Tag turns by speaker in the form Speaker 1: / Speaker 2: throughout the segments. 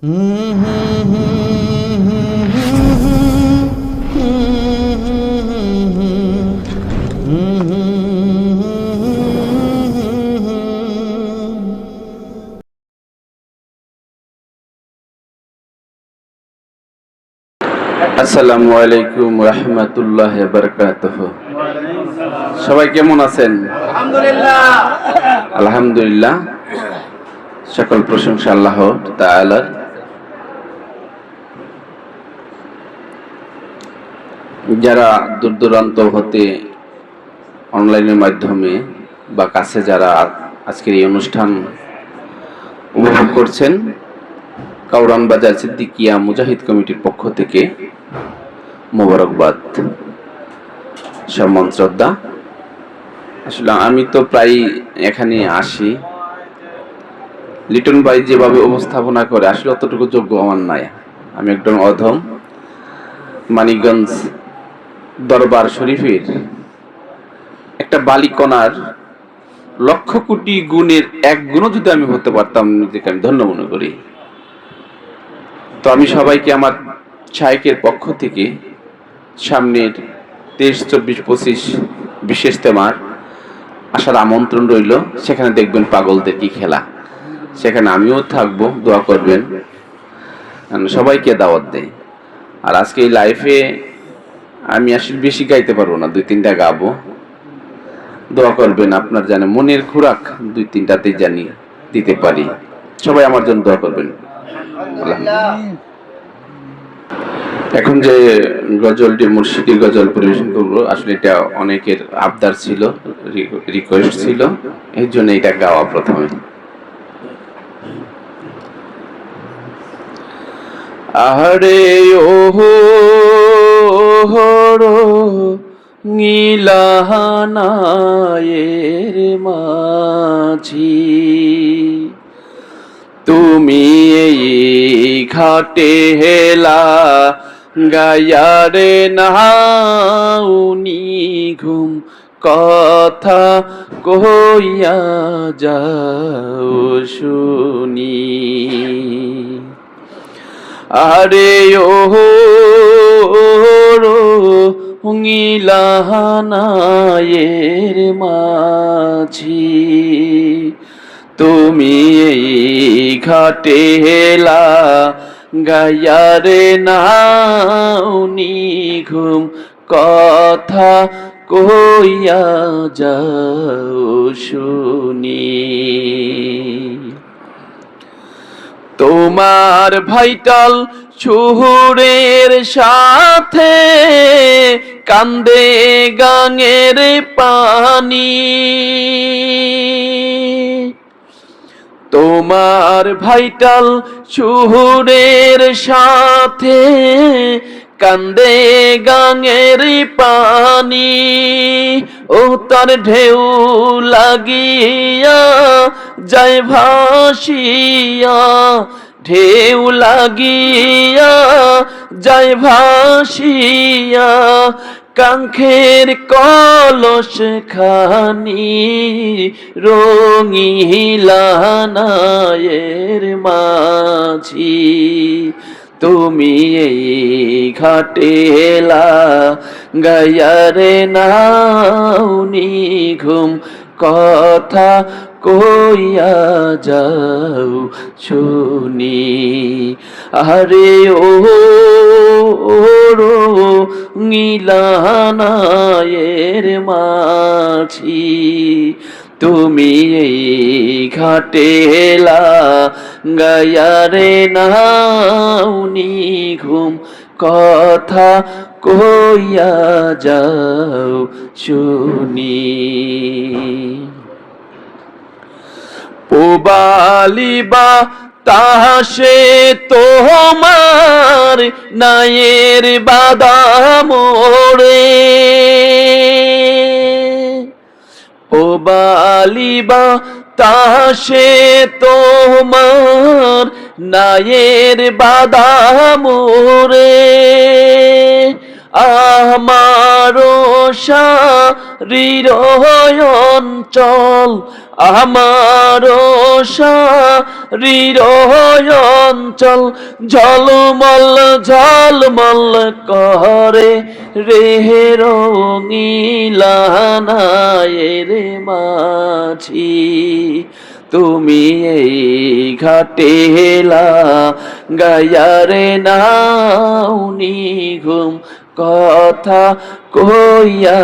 Speaker 1: আসসালামু আলাইকুম রাহমাতুল্লাহি ওয়া বারাকাতুহু। সবাই কেমন আছেন? আলহামদুলিল্লাহ। সকল প্রশংসা আল্লাহ তাআলার। যারা দূর দূরান্ত হতে অনলাইনের মাধ্যমে বা কাছে যারা আজকের এই অনুষ্ঠান উপভোগ করছেন, কাউরান বাজার সিদ্দিকিয়া মুজাহিদ কমিটির পক্ষ থেকে মোবারকবাদ, সম্মান শ্রদ্ধা। আসলে আমি তো প্রায় এখানে আসি, লিটন ভাই যেভাবে উপস্থাপনা করে আসলে অতটুকু যোগ্য আমার নাই। আমি একদম অধম। মানিকগঞ্জ দরবার শরীফের একটা বালিকণার লক্ষ কোটি গুণের এক গুণও যদি আমি হতে পারতাম, নিজেকে আমি ধন্য মনে করি। তো আমি সবাইকে আমার শাইখের পক্ষ থেকে সামনের 23, 24, 25 বিশেষ তেমার আসার আমন্ত্রণ রইল। সেখানে দেখবেন পাগলদের কি খেলা, সেখানে আমিও থাকবো, দোয়া করবেন। সবাইকে দাওয়াত দেয়। আর আজকে এই লাইফে আমি আসলে বেশি গাইতে পারবো না, 2-3টা গাবো। দোয়া করবেন, আপনার জানে মনের খোরাক 2-3টাতেই জানি দিতে পারি। সবাই আমার জন্য দোয়া করবেন। এখন যে গজলটি মুর্শিদি গজল পরিবেশন করবো, আসলে এটা অনেকের আবদার ছিল, রিকোয়েস্ট ছিল, এই জন্য এটা গাওয়া প্রথমে। আহারে ওহো নীলাহানায়ের মাঝি, তুমি এই ঘাটে হেলা গায়ারে নাউনি ঘুম কথা কইয়া যাও শুনি। আরে ও নীলাহানায়ের মাঝি, তুমি এই ঘাটে হেলা গায়ারে নাউনি ঘুম কথা কইয়া যাও শুনি। তোমার ভাইটাল সুহুরের সাথে কান্দে গাঙের পানি, তোমার ভাইটাল সুহুরের সাথে কান্দে গাঙের পানি। ও তার ঢেউ লাগিয়া যায় ভাসিয়া, ঢেউ লাগিয়া যায় ভাসিয়া কাঙ্খের কলস খানি রঙিলানায়ের মাঝি, তুমি এই ঘাটে হেলা গায়ারে নাউনি ঘুম কথা কইয়া যাও শুনি। আরে ও নীলাহানায়ের মাঝি, তুমি এই ঘাটে হেলা গায়ারে নাউনি ঘুম কথা কইয়া যাও শুনি। পুবালিবা তাহাসে তোমার নায়ের বাদাম ওরে, পুবালিবা তাহাসে তোমার নায়ের বাদাম ওরে। আমার শারীর অঞ্চল আমার শরীর অঞ্চল ঝলমল ঝলমল করে রে রঙিলানায়ের মাঝি তুমি এই ঘাটেলা গায়ারে নাও নিঘুম কথা কইয়া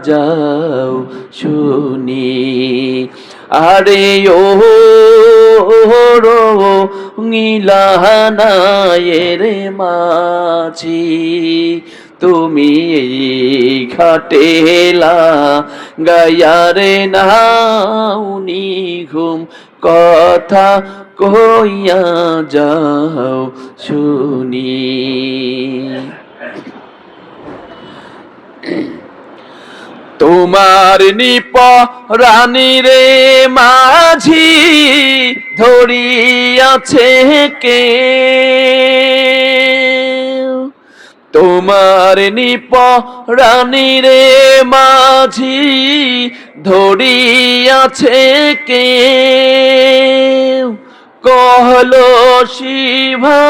Speaker 1: যাও শুনি আরে ও নীলানায়ের মাঝি তুমি এই ঘাটেলা গায়ারে নাও নিঘুম কথা কইয়া যাও শুনি তোমার নিপ রানী রে মাঝি ধরিয়াছে কে তোমার নিপ রানী রে মাঝি ধরিয়াছে কে কহলো শিভা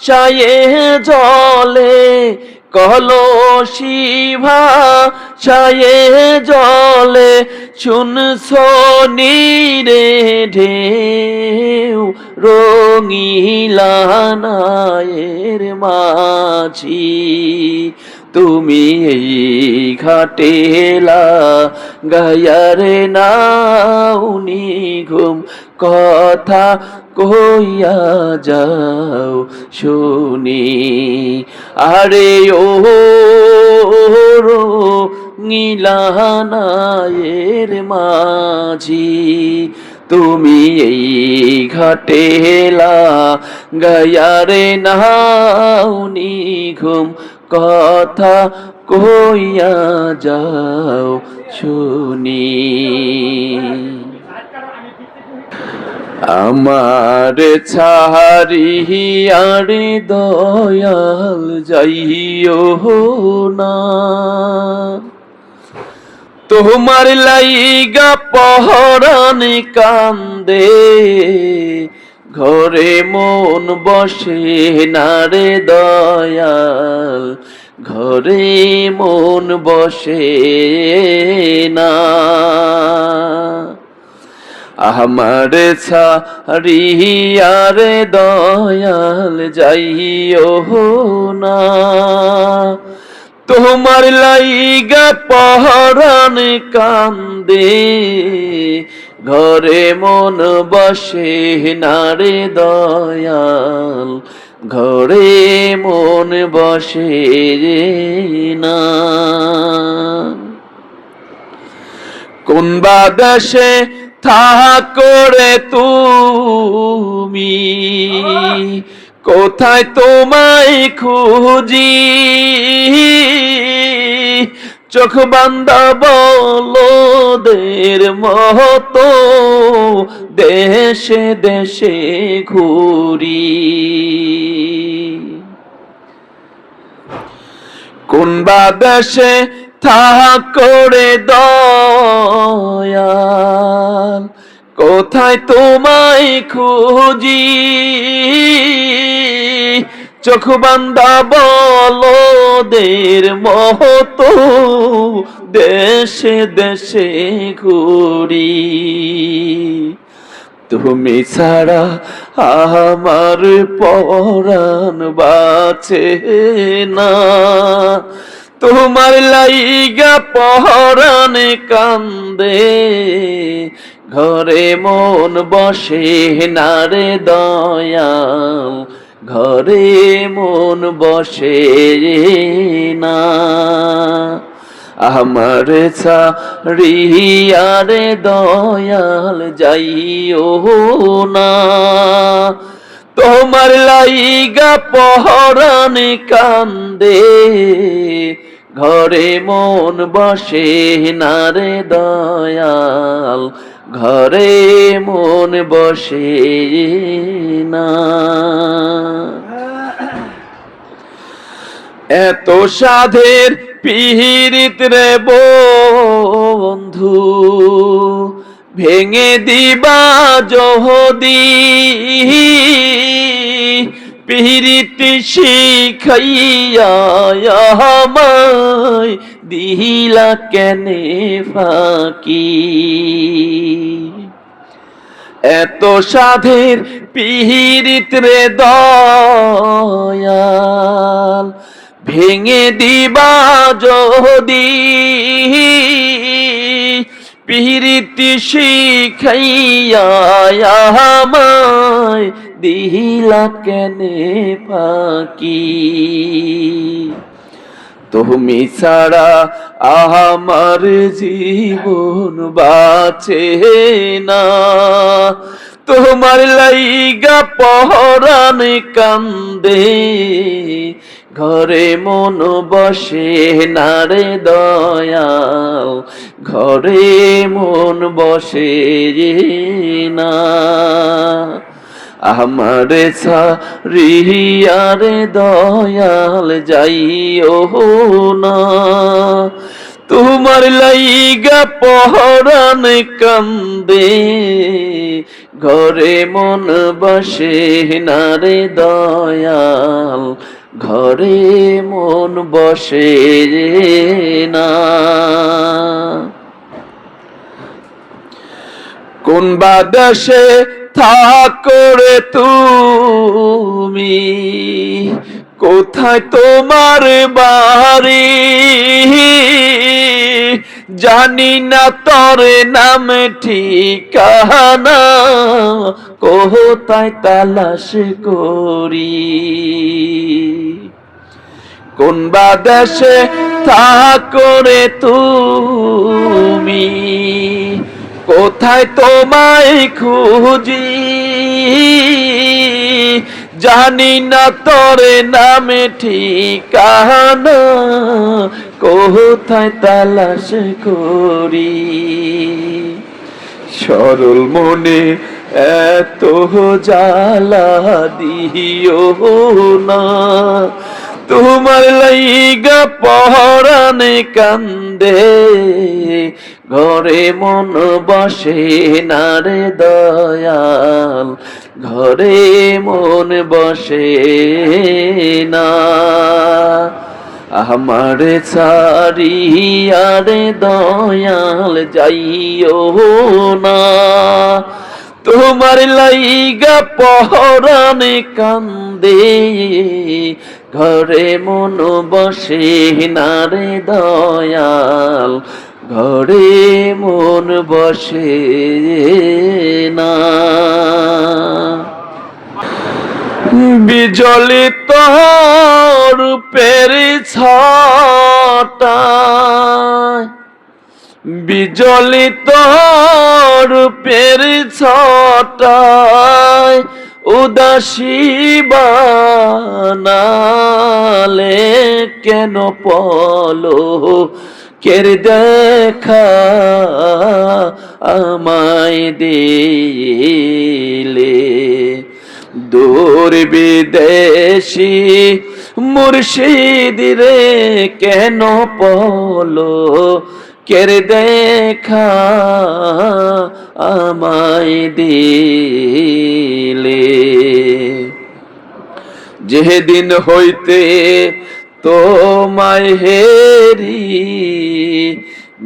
Speaker 1: সায়ে জলে কহলো শিভা সায়ে জলে শুনছো নীরে ঢেউ রঙিলানায়ের মাঝি তুমি এই ঘাটেলা গায়ারে নাও নিঘুম কথা কইয়া যাও শুনি আরে ও নীলানায়ের মাঝি তুমি এই ঘাটেলা গায়ারে নাও নিঘুম কথা কইয়া যাও শুনি আমার ছাড়িয়ার দয়াল যাইও না তোমার লাইগা পহরান কান্দে ঘরে মন বসে না রে দয়াল ঘরে মন বসে না আমার ছাড়িয়ার দয়াল যাইও না তোমার লাইগা পহরান কান্দে ঘরে মন বসে না রে দয়াল ঘরে মন বসে না কোন বাদেশে থাকরে তুমি কোথায় তোমায় খুঁজি চোখ বান্দা বলদের মতো দেশে দেশে ঘুরি কোন বাদেশে থাকরে দয়াল কোথায় তোমায় খুঁজি চোখ বান্দা বলদের মতো দেশে দেশে ঘুরি তুমি ছাড়া আমার পরাণ বাঁচে না তোমার লাইগা পহরান কান্দে ঘরে মন বসে না রে দয়াল ঘরে মন বসে না আমার ছাড়িয়া রে দয়াল যাইও না তোমার লাইগা পহরান কান্দে ঘরে মন বসে না রে দয়াল ঘরে মন বসে না এত সাধের পীড়িত রে বন্ধু ভেঙে দিবা যদি পিরিতি শিখাইয়া আমায় দিলা কেনে ফাঁকি। এত সাধের পিরিত রে দয়াল, ভেঙে দিবা যদি পিরিতি শিখাইয়া আমায় দিলা কেনে ফাঁকি। তুমি ছাড়া আমার জীবন বাঁচে না, তোমার লাইগা পরাণ কান্দে, ঘরে মন বসে না রে দয়াল, ঘরে মন বসে না। আমারে ছাড়িয়া রে দয়াল যাইও না, তোমার লাইগা পরাণ কান্দে, ঘরে মন বসে না রে দয়াল, ঘরে মন বসে না। কোন বাদেশে থাকো রে তুমি, কোথায় তোমার বাড়ি, জানি না তোর নাম ঠিকানা, কোথায় তালাশ করি। কোন বাদেশে থাকো রে তুমি, কোথায় তোমায় খুঁজি, জানি না তোর নামে ঠিকানা, কোথায় তালাশ করি। সরল মনে এত জ্বালা দিও না, তোমার লাইগা পরাণ কান্দে, ঘরে মন বসে না রে দয়াল, ঘরে মন বসে না। আমার ছাড়িয়া রে দয়াল যাইও না, তোমার লাইগা পরাণ কান্দে, ঘরে মন বসে না রে দয়াল, ঘরে মন বসে না। বিজলিত রূপের ছটায়, বিজলিত রূপের ছটায় উদাসী বানালে কেন পলকের দেখা আমায় দিলে। দূর বিদেশি মুর্শিদ রে কেন পলকের দেখা আমায় দিলে। যেদিন হইতে তোমায় হেরি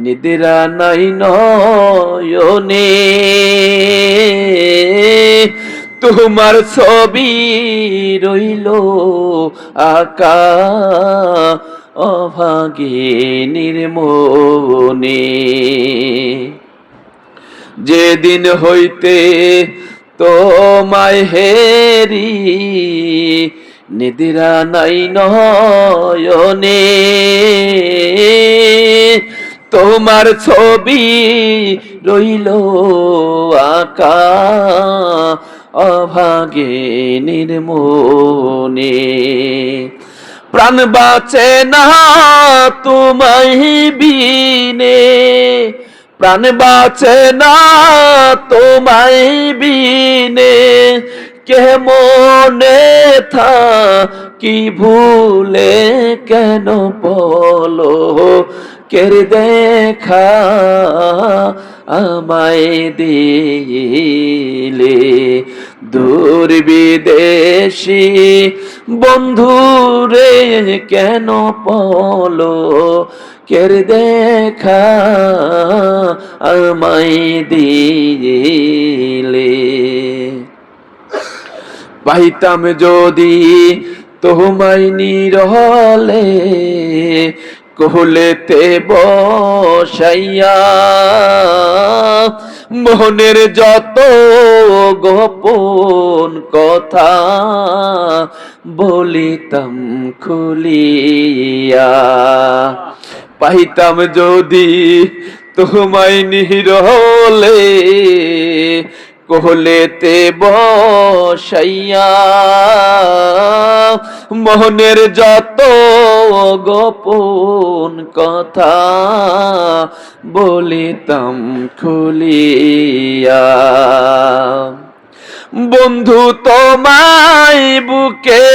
Speaker 1: নিদ্রা নাই নয়নে, তোমার ছবি রইল আকা অভাগিনীর মনে। যেদিন হইতে তোমায় হেরি নিদ্রা নাই নয়নে, তোমার ছবি রইল আকা অভাগিনীর মনে। প্রাণ বাঁচে না তোমায় বিনে, প্রাণ বাঁচে না তোমায় বিনে, কেমনে থাকি ভুলে কেন পলকের দেখা আমায় দিলে। দূর বিদেশি বন্ধুরে কেন পলো কের দেখা আমায় দিলে। পাইতাম যদি তোমায় নিরলে কোলেতে বসাইয়া, মনের যত গোপন কথা বলিতাম খুলিয়া। পাইতাম যদি তোমায় নিরলে কোলেতে বসাইয়া, মনের যত গোপন কথা বলিতাম খুলিয়া। বন্ধু তোমায় বুকে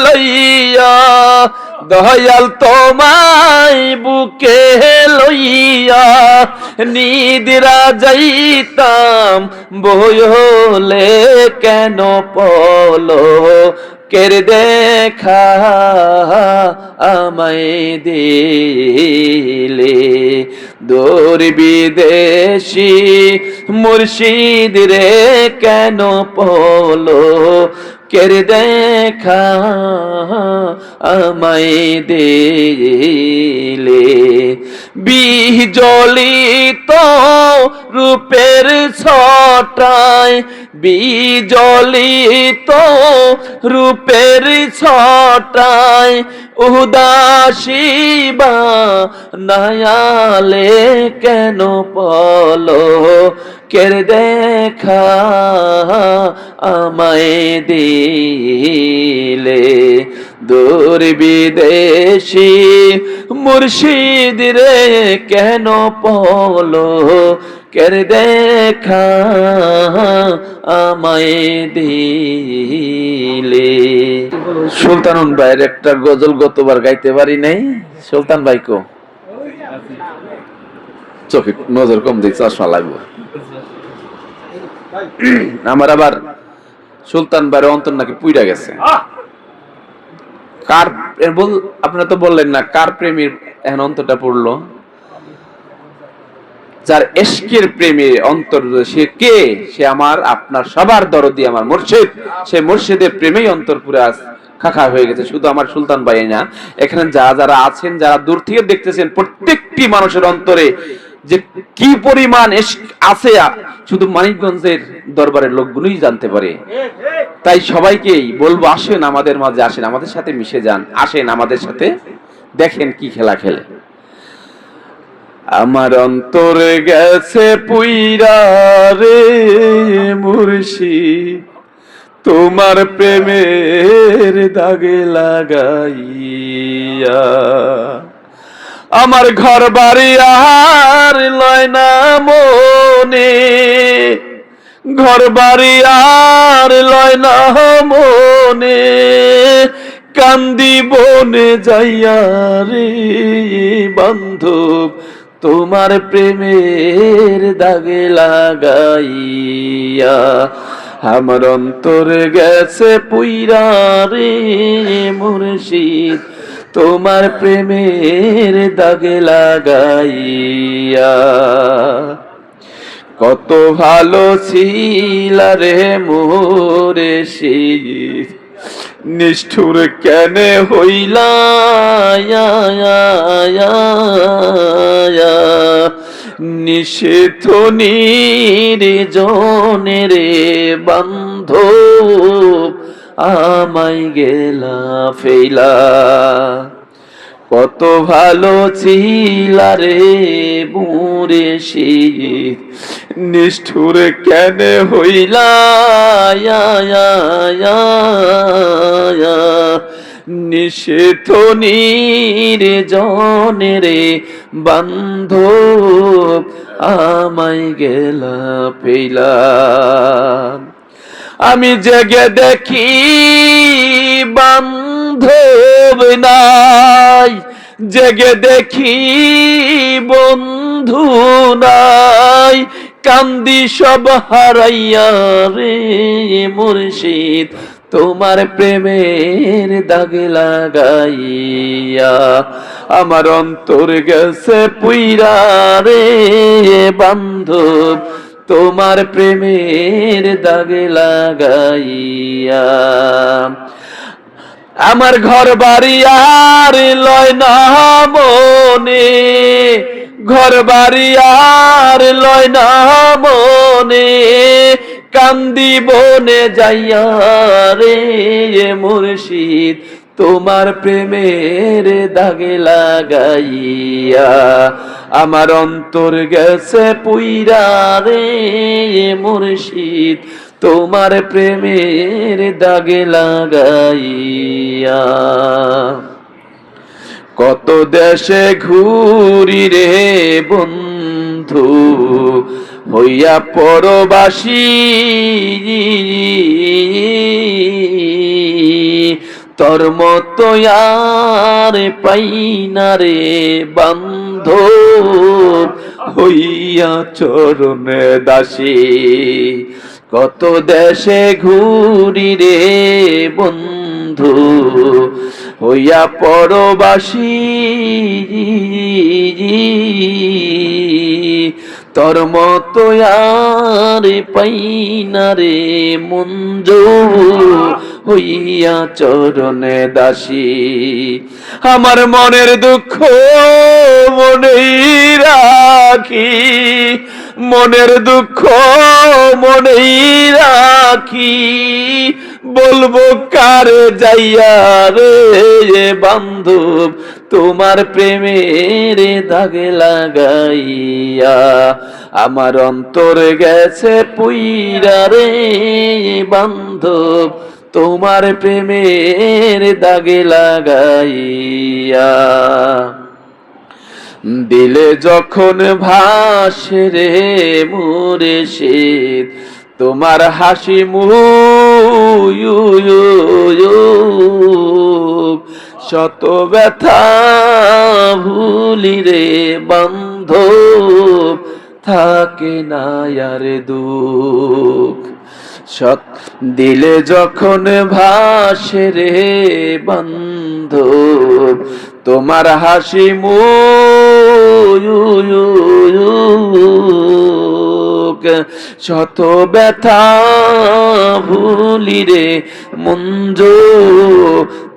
Speaker 1: লইয়া, দয়াল তোমায় বুকে লইয়া নিদ্রা যাইতাম বয়লে কেন পলো কের দেখা আমায় দিলে। দূর বিদেশি মুর্শিদ রে কেন পলো কের দেখা আমায় দিলে। বিজলিত রূপের ছটায়, বিজলিত রূপের ছটায় উদাসী বানায়ালে কেন পলো কের দেখা আমায় দিলে। দূর বিদেশি মুর্শিদ রে কেন পলো কের দেখা আমায় দিলে। সুলতানুন ভাইয়ের একটা গজল গতবার গাইতে পারি নাই। সুলতান ভাই কো চোখে নজর কম দিই, চশমা লাগবে আমার। আবার সুলতান ভাইয়ের অন্তর নাকি পুইরা গেছে। কার আপনারা তো বললেন না কার প্রেমীর এখন অন্তরটা পড়লো? যার এশকের প্রেমে অন্তর, সে কে? সে আমার আপনার সবার দরদি আমার মুর্শিদ। সে মুর্শিদের প্রেমেই অন্তর পুরো খাখা হয়ে গেছে। শুধু আমার সুলতান ভাই না, এখানে যারা আছেন, যারা দূর থেকে দেখতেছেন, প্রত্যেকটি মানুষের অন্তরে যে কি পরিমাণ আছে শুধু মানিকগঞ্জের দরবারের লোকগুলোই জানতে পারে। তাই সবাইকেই বলবো, আসেন আমাদের মাঝে, আসেন আমাদের সাথে মিশে যান, আসেন আমাদের সাথে দেখেন কি খেলা খেলে। আমার অন্তরে গেছে পুইরা রে মুর্শিদ, তোমার প্রেমের দাগে লাগাইয়া। আমার ঘর বাড়ি আর লয় না মনে, ঘর বাড়ি আর লয় না মনে, কান্দি বনে যাইয়া রে বান্ধব তোমার প্রেমের দাগে লাগাইয়া। আমার অন্তরে গেছে পুইরা রে মুর্শিদ, তোমার প্রেমের দাগে লাগাইয়া। কত ভালো ছিল রে মুর্শিদ, নিষ্ঠুর কেন হইলা নিষেধ নির্জনে রে বান্ধব আমায় গেলা ফেলা। কত ভালো ছিল রে মুর্শিদ, নিষ্ঠুর কেন হইলা নিষেধ নির্জনে রে বান্ধব আমায় গেলা ফেলা। আমি জেগে দেখি বান্ধব নাই, জেগে দেখি বন্ধু বন্ধু নাই, কান্দি সব হারাইয়া রে মুর্শিদ তোমার প্রেমের দাগে লাগাইয়া। আমার অন্তর গেছে পুইরা রে বান্ধব তোমার প্রেমের দাগে লাগাইয়া। আমার ঘর বাড়ি আর লয় না মনে, ঘর বাড়ি আর লয় না মনে, কান্দি বনে যাইয়া রে মুর্শিদ তোমার প্রেমের দাগে লাগাইয়া। আমার অন্তর গেছে পুইরা রে মুর্শিদ তোমার প্রেমের দাগে লাগাইয়া। কত দেশে ঘুরি রে বন্ধু হইয়া পরবাসী, তোর মতো আর পাই না রে বান্ধব হইয়া চরণে দাসী। কত দেশে ঘুরি রে বন্ধু হইয়া পরবাসী, তোর মতো আর পাই না রে মঞ্জু হইয়া চরণে দাসী। আমার মনের দুঃখ মনেই রাখি, মনের দুঃখ মনেই রাখি, বলবো কারে যাইয়া রে বান্ধব তোমার প্রেমের দাগে লাগাইয়া। আমার অন্তর গেছে পুইরা রে বান্ধব তোমার প্রেমের দাগে লাগাইয়া। দিলে যখন ভাসে রে মুর্শিদ তোমার হাসি মুখ, শত ব্যথা ভুলি রে বান্ধব থাকে না আর দুঃখ। সৎ দিলে যখন ভাসে রে বান্ধব তোমার হাসি মুখ, শত ব্যথা ভুলি রে মঞ্জু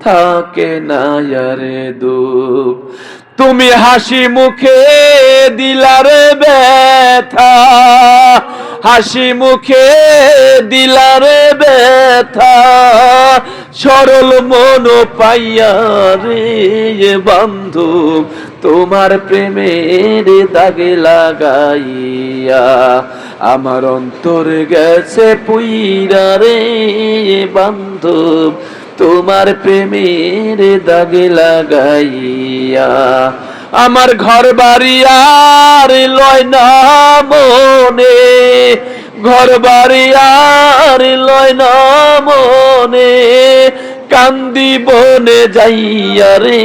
Speaker 1: থাকে না আর দুঃখ। তুমি হাসি মুখে দিলারে ব্যথা, হাসি মুখে দিলারে ব্যথা, সরল মন পাইয়া রে বান্ধব তোমার প্রেমের দাগে লাগাইয়া। আমার অন্তর গেছে পুইরা রে বান্ধব তোমার প্রেমের দাগে লাগাইয়া। আমার ঘর বাড়ি আর লয় না মনে, ঘর বাড়ি আর লয় না মনে, কান্দি বনে যাইয়া রে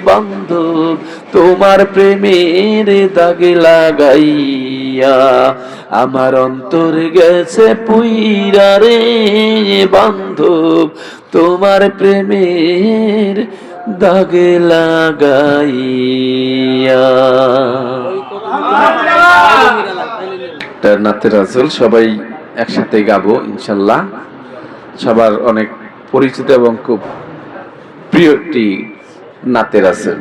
Speaker 1: বান্ধব তোমার প্রেমের দাগে লাগাইয়া। আমার অন্তর গেছে পুইরা রে বান্ধব তোমার প্রেমের দাগে লাগাইয়া। নাতে রাসূল সবাই একসাথে গাবো ইনশাল্লাহ। সবার অনেক পরিচিত এবং খুব প্রিয় একটি নাতে রাসূল।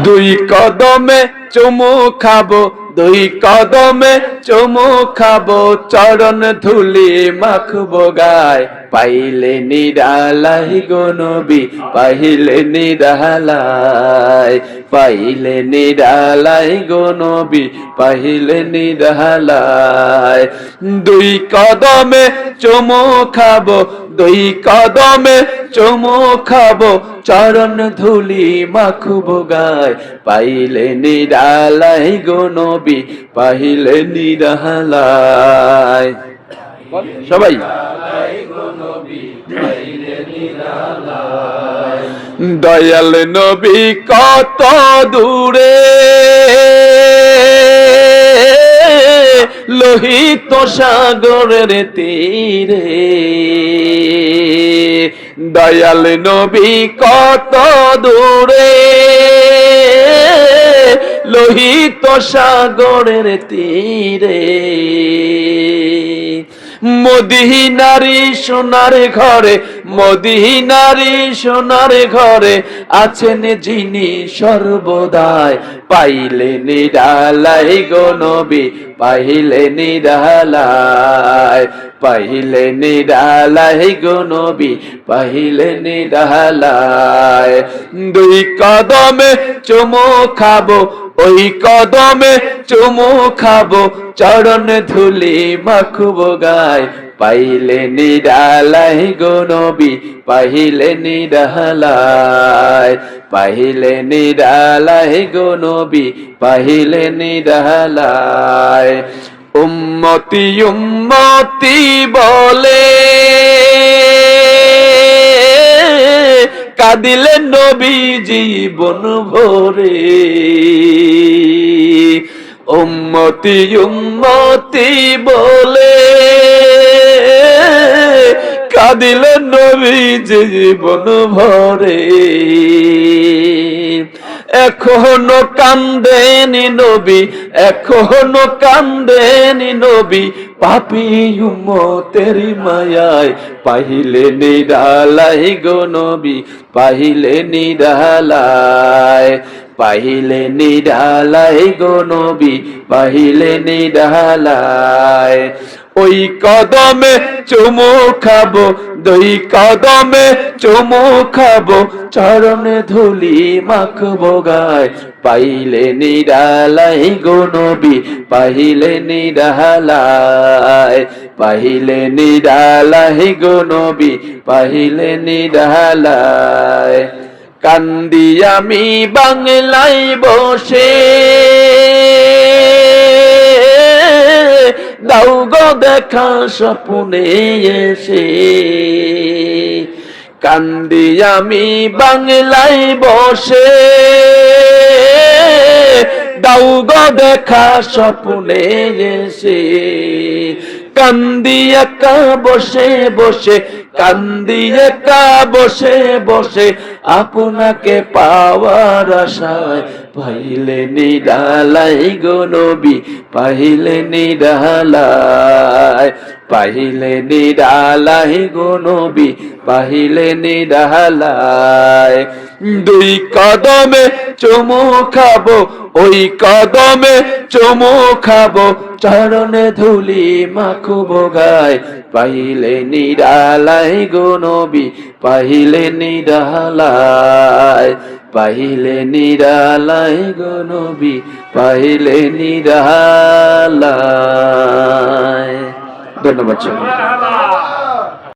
Speaker 1: দুই কদমে চুমু খাবো, দুই কদমে চুমু খাবো, চরণ ধুলি মাখবো গায়, পাইলে নিরালাই গো নবী পাইলে নিরালাই, পাইলে নিরালায় গো নবী পাইলে নিরালায়। দুই কদমে চুমু খাবো, দুই কদমে চুমু খাবো, চরণ ধুলি মাখবো গায়, পাইলে নিরালায় গো নবী পাইলে নিরালায়। সবাই দয়াল নবী কত দূরে, লোহিত সাগরের তীরে, দয়াল নবী কত দূরে, লোহিত সাগরের তীরে। মদিনারি সোনার ঘরে, মদিনারি সোনার ঘরে আছেন যিনি সর্বদাই, পাইলে নিরালায় গো নবী পাইলে নিরালায়, পাইলে নিরালায় গো নবী পাইলে নিরালায়। দুই কদমে চুমু খাবো, ওই কদমে চুমু খাবো, চরণ ধুলি মাখবো গায়, পাইলে নিরালায় গো নবী পাইলে নিরালায়, পাইলে নিরালায় গো নবী পাইলে নিরালায়। উম্মতি উম্মতি বলে কাঁদিলেন নবী জীবন ভরে, উম্মতি উম্মতি বলে কাঁদিলেন নবী জীবন ভরে। এখনো কান্দেনি নবী, এখনো কান্দেনি নবী, পাপী উম্মতের মায়ায়, পাইলে নিরালায় গো নবী পাইলে নিরালায়, পাইলে নিরালায় গো নবী পাইলে নিরালায়। ওই কদমে চুমু খাবো, দুই কদমে চুমু খাবো, চরণে ধুলি মাখবো গায়, পাইলে নিরালায় গো নবী পাইলে নিরালায়, পাইলে নিরালায় গো নবী পাইলে নিরালায়। কান্দি আমি বাংলায় বসে, দাও গো দেখা স্বপ্নে এসে, কান্দি আমি বাংলায় বসে, দাও গো দেখা স্বপ্নে এসে। কান্দি একা বসে বসে, কান্দি একা বসে বসে, আপনাকে পাওয়ার আশায়, পাইলে নিরালায় গো নবী পাইলে নিরালায়, পাইলে নিরালায় গো নবী পাইলে নিরালায়। দুই কদমে চুমু খাবো, ওই কদমে চুমু খাবো, চরণে ধুলি মাখবো গায়, পাইলে নিরালায় গো নবী পাইলে নিরালায়, পাইলে নিরালায় গো নবী পাইলে নিরালায়। ধন্যবাদ।